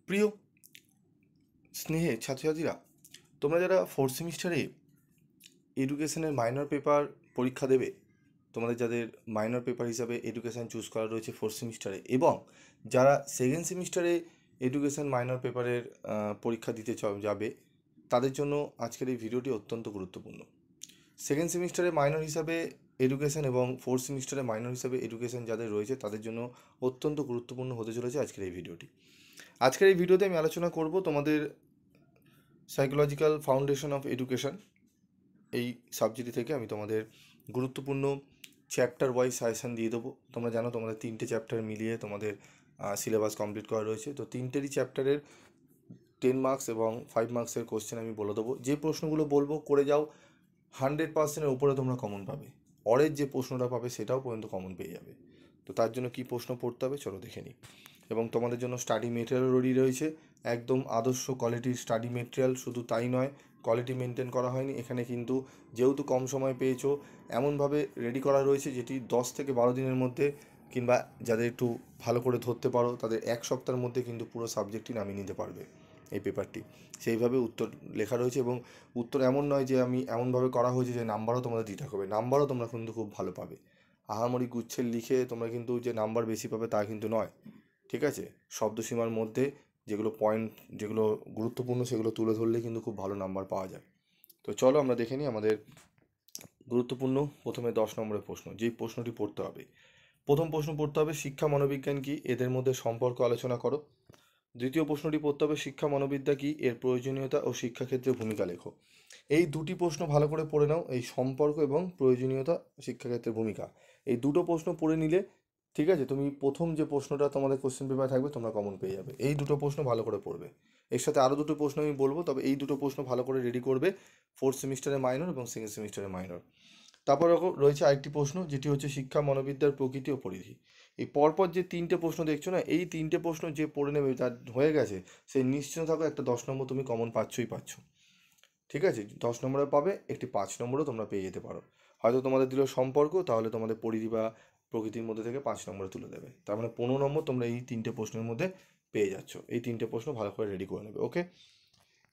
প্রিয় স্নেহের ছাত্রছাত্রীরা, তোমরা যারা ফোর্থ সেমিস্টারে এডুকেশনের মাইনর পেপার পরীক্ষা দেবে, তোমাদের যাদের মাইনর পেপার হিসাবে এডুকেশন চুজ করা রয়েছে ফোর্থ সেমিস্টারে, এবং যারা সেকেন্ড সেমিস্টারে এডুকেশন মাইনর পেপারের পরীক্ষা দিতে যাবে, তাদের জন্য আজকের এই ভিডিওটি অত্যন্ত গুরুত্বপূর্ণ। সেকেন্ড সেমিস্টারে মাইনর হিসাবে এডুকেশন এবং ফোর্থ সেমিস্টারে মাইনর হিসাবে এডুকেশন যাদের রয়েছে তাদের জন্য অত্যন্ত গুরুত্বপূর্ণ হতে চলেছে আজকের এই ভিডিওটি। আজকের এই ভিডিওতে আমি আলোচনা করব তোমাদের সাইকোলজিক্যাল ফাউন্ডেশন অফ এডুকেশন এই সাবজেক্ট থেকে আমি তোমাদের গুরুত্বপূর্ণ চ্যাপ্টার ওয়াইজ সাজেশন দিয়ে দেবো। তোমরা জানো তোমাদের 3টে চ্যাপ্টার মিলিয়ে তোমাদের সিলেবাস কমপ্লিট করা রয়েছে। তো 3টেরই চ্যাপ্টারের 10 মার্কস এবং 5 মার্কসের কোশ্চেন আমি বলে দেবো। যে প্রশ্নগুলো বলবো করে যাও, 100%-এর উপরে তোমরা কমন পাবে। অরের যে প্রশ্নটা পাবে সেটাও পর্যন্ত কমন পেয়ে যাবে। তো তার জন্য কী প্রশ্ন পড়তে হবে চলো দেখে নিই। এবং তোমাদের জন্য স্টাডি মেটেরিয়াল রেডি রয়েছে, একদম আদর্শ কোয়ালিটির স্টাডি মেটেরিয়াল। শুধু তাই নয়, কোয়ালিটি মেনটেন করা হয়নি এখানে, কিন্তু যেহেতু কম সময় পেয়েছো এমনভাবে রেডি করা রয়েছে যেটি 10 থেকে 12 দিনের মধ্যে, কিংবা যাদের একটু ভালো করে ধরতে পারো তাদের 1 সপ্তাহের মধ্যে কিন্তু পুরো সাবজেক্টটি নামিয়ে নিতে পারবে এই পেপারটি। সেইভাবে উত্তর লেখা রয়েছে, এবং উত্তর এমন নয় যে আমি এমনভাবে করা হয়েছে যে নাম্বারও তোমাদের দিতে হবে, নাম্বারও তোমরা কিন্তু খুব ভালো পাবে। আহামরি গুচ্ছের লিখে তোমরা কিন্তু যে নাম্বার বেশি পাবে তা কিন্তু নয়, ঠিক আছে? শব্দসীমার মধ্যে যেগুলো পয়েন্ট, যেগুলো গুরুত্বপূর্ণ সেগুলো তুলে ধরলে কিন্তু খুব ভালো নাম্বার পাওয়া যায়। তো চলো আমরা দেখে নিই আমাদের গুরুত্বপূর্ণ প্রথমে 10 নম্বরের প্রশ্ন, যেই প্রশ্নটি পড়তে হবে। প্রথম প্রশ্ন পড়তে হবে শিক্ষা মনোবিজ্ঞান কি, এদের মধ্যে সম্পর্ক আলোচনা করো। দ্বিতীয় প্রশ্নটি পড়তে হবে শিক্ষা মনোবিদ্যা কি, এর প্রয়োজনীয়তা ও শিক্ষাক্ষেত্রে ভূমিকা লেখো। এই দুটি প্রশ্ন ভালো করে পড়ে নাও, এই সম্পর্ক এবং প্রয়োজনীয়তা, শিক্ষাক্ষেত্রে ভূমিকা, এই দুটো প্রশ্ন পড়ে নিলে ঠিক আছে, তুমি প্রথম যে প্রশ্নটা তোমাদের কোশ্চেন পেপার থাকবে তোমরা কমন পেয়ে যাবে। এই দুটো প্রশ্ন ভালো করে পড়বে। এর সাথে আরও দুটো প্রশ্ন আমি বলবো, তবে এই দুটো প্রশ্ন ভালো করে রেডি করবে ফোর্থ সেমিস্টারে মাইনর এবং সেকেন্ড সেমিস্টারে মাইনর। তারপর রয়েছে আরেকটি প্রশ্ন, যেটি হচ্ছে শিক্ষা মনোবিদ্যার প্রকৃতি ও পরিধি। এই পরপর যে 3টে প্রশ্ন দেখছো না, এই 3টে প্রশ্ন যে পড়ে নেবে তার হয়ে গেছে, সেই নিশ্চিন্ত থাকো একটা 10 নম্বর তুমি কমন পাচ্ছই পাচ্ছ। ঠিক আছে, 10 নম্বরে পাবে, একটি 5 নম্বরও তোমরা পেয়ে যেতে পারো। হয়তো তোমাদের দিল সম্পর্ক, তাহলে তোমাদের পরিধি বা প্রকৃতির মধ্যে থেকে 5 নম্বরে তুলে দেবে। তার মানে 15 নম্বর তোমরা এই 3টে প্রশ্নের মধ্যে পেয়ে যাচ্ছ। এই 3টে প্রশ্ন ভালো করে রেডি করে নেবে, ওকে?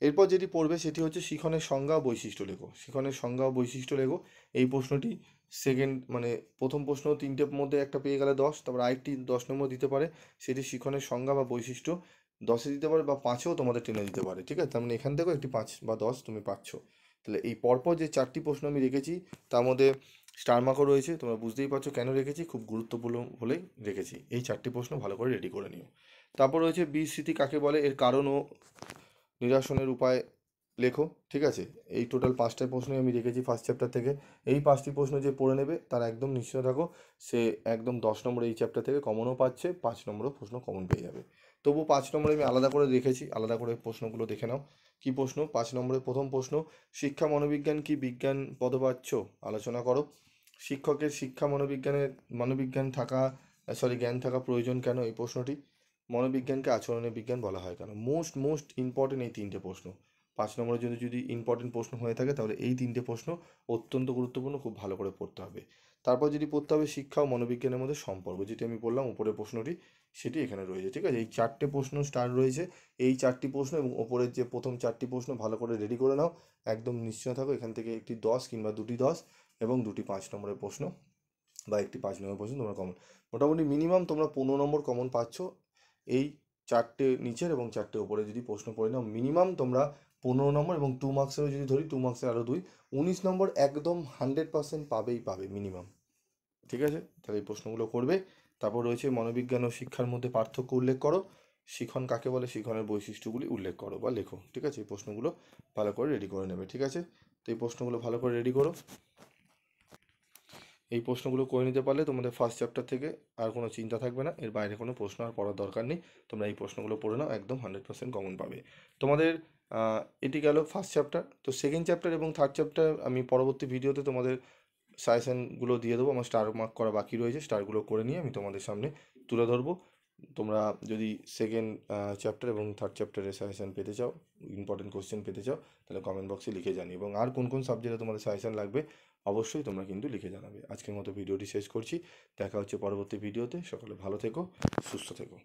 এরপর যেটি পড়বে সেটি হচ্ছে শিখনের সংজ্ঞা ও বৈশিষ্ট্য লেখো। শিখনের সংজ্ঞা ও বৈশিষ্ট্য লেখো। এই প্রশ্নটি সেকেন্ড, মানে প্রথম প্রশ্ন 3টের মধ্যে একটা পেয়ে গেলে 10, তারপর আরেকটি 10 নম্বর দিতে পারে, সেটি শিখনের সংজ্ঞা বা বৈশিষ্ট্য 10-এ দিতে পারে বা 5-এও তোমাদের টেনে দিতে পারে, ঠিক আছে? তার মানে এখান থেকেও একটি 5 বা 10 তুমি পাচ্ছ। তাহলে এই পরপর যে 4টি প্রশ্ন আমি রেখেছি তার মধ্যে স্টার মার্কও রয়েছে, তোমরা বুঝতেই পারছো কেন রেখেছি, খুব গুরুত্বপূর্ণ বলেই রেখেছি। এই 4টি প্রশ্ন ভালো করে রেডি করে নিও। তারপর রয়েছে বিস্মৃতি কাকে বলে, এর কারণ ও নিরসনের উপায় লেখো। ঠিক আছে, এই টোটাল 5টা প্রশ্নই আমি রেখেছি ফার্স্ট চ্যাপ্টার থেকে। এই 5টি প্রশ্ন যে পড়ে নেবে তার একদম নিশ্চয় থাকো সে একদম 10 নম্বর এই চ্যাপ্টার থেকে কমনও পাচ্ছে, 5 নম্বরও প্রশ্ন কমন পেয়ে যাবে। তবু 5 নম্বরে আমি আলাদা করে রেখেছি, আলাদা করে প্রশ্নগুলো দেখে নাও। কি প্রশ্ন? 5 নম্বরের প্রথম প্রশ্ন, শিক্ষা মনোবিজ্ঞান কি বিজ্ঞান পদবাচ্য, আলোচনা করো। শিক্ষকের শিক্ষা মনোবিজ্ঞান থাকা, জ্ঞান থাকা প্রয়োজন কেন, এই প্রশ্নটি। মনোবিজ্ঞানকে আচরণের বিজ্ঞান বলা হয় কেন। মোস্ট ইম্পর্টেন্ট এই 3টে প্রশ্ন। 5 নম্বরের জন্য যদি ইম্পর্টেন্ট প্রশ্ন হয়ে থাকে তাহলে এই 3টে প্রশ্ন অত্যন্ত গুরুত্বপূর্ণ, খুব ভালো করে পড়তে হবে। তারপর যেটি পড়তে হবে শিক্ষা ও মনোবিজ্ঞানের মধ্যে সম্পর্ক, যেটি আমি বললাম উপরের প্রশ্নটি, সেটি এখানে রয়েছে। ঠিক আছে, এই 4টে প্রশ্ন স্টার রয়েছে, এই 4টি প্রশ্ন এবং ওপরের যে প্রথম 4টি প্রশ্ন ভালো করে রেডি করে নাও। একদম নিশ্চয় থাকো এখান থেকে একটি 10 কিংবা দুটি 10 এবং দুটি 5 নম্বরের প্রশ্ন বা একটি 5 নম্বরের প্রশ্ন তোমরা কমন, মোটামুটি মিনিমাম তোমরা 15 নম্বর কমন পাচ্ছ। এই 4টে নিচের এবং 4টে উপরে যদি প্রশ্ন পড়ে নাও, মিনিমাম তোমরা 15 নম্বর, এবং 2 মার্কসেরও যদি ধরি 2 মার্কসের আরও 2, 19 নম্বর একদম 100% পাবেই পাবে মিনিমাম। ঠিক আছে, তাহলে এই প্রশ্নগুলো করবে। তারপর রয়েছে মনোবিজ্ঞান ও শিক্ষার মধ্যে পার্থক্য উল্লেখ করো। শিখন কাকে বলে, শিখনের বৈশিষ্ট্যগুলি উল্লেখ করো বা লেখো। ঠিক আছে, এই প্রশ্নগুলো ভালো করে রেডি করে নেবে। ঠিক আছে, তো এই প্রশ্নগুলো ভালো করে রেডি করো। এই প্রশ্নগুলো করে নিতে পারলে তোমাদের ফার্স্ট চ্যাপ্টার থেকে আর কোনো চিন্তা থাকবে না, এর বাইরে কোনো প্রশ্ন আর পড়ার দরকার নেই। তোমরা এই প্রশ্নগুলো পড়ে নাও, একদম 100% কমন পাবে তোমাদের। এটি গেল ফার্স্ট চ্যাপ্টার। তো সেকেন্ড চ্যাপ্টার এবং থার্ড চ্যাপ্টার আমি পরবর্তী ভিডিওতে তোমাদের সাজেশনগুলো দিয়ে দেবো। আমার স্টার মার্ক করা বাকি রয়েছে, স্টারগুলো করে নিয়ে আমি তোমাদের সামনে তুলে ধরবো। তোমরা যদি সেকেন্ড চ্যাপ্টার এবং থার্ড চ্যাপ্টারের সাজেশন পেতে চাও, ইম্পর্টেন্ট কোশ্চেন পেতে চাও, তাহলে কমেন্ট বক্সে লিখে জানিও, এবং আর কোন কোন সাবজেক্টে তোমাদের সাজেশন লাগবে অবশ্যই তোমরা কিন্তু লিখে জানাবে। আজকের মতো ভিডিওটি শেষ করছি, দেখা হচ্ছে পরবর্তী ভিডিওতে। সকলে ভালো থেকো, সুস্থ থেকো।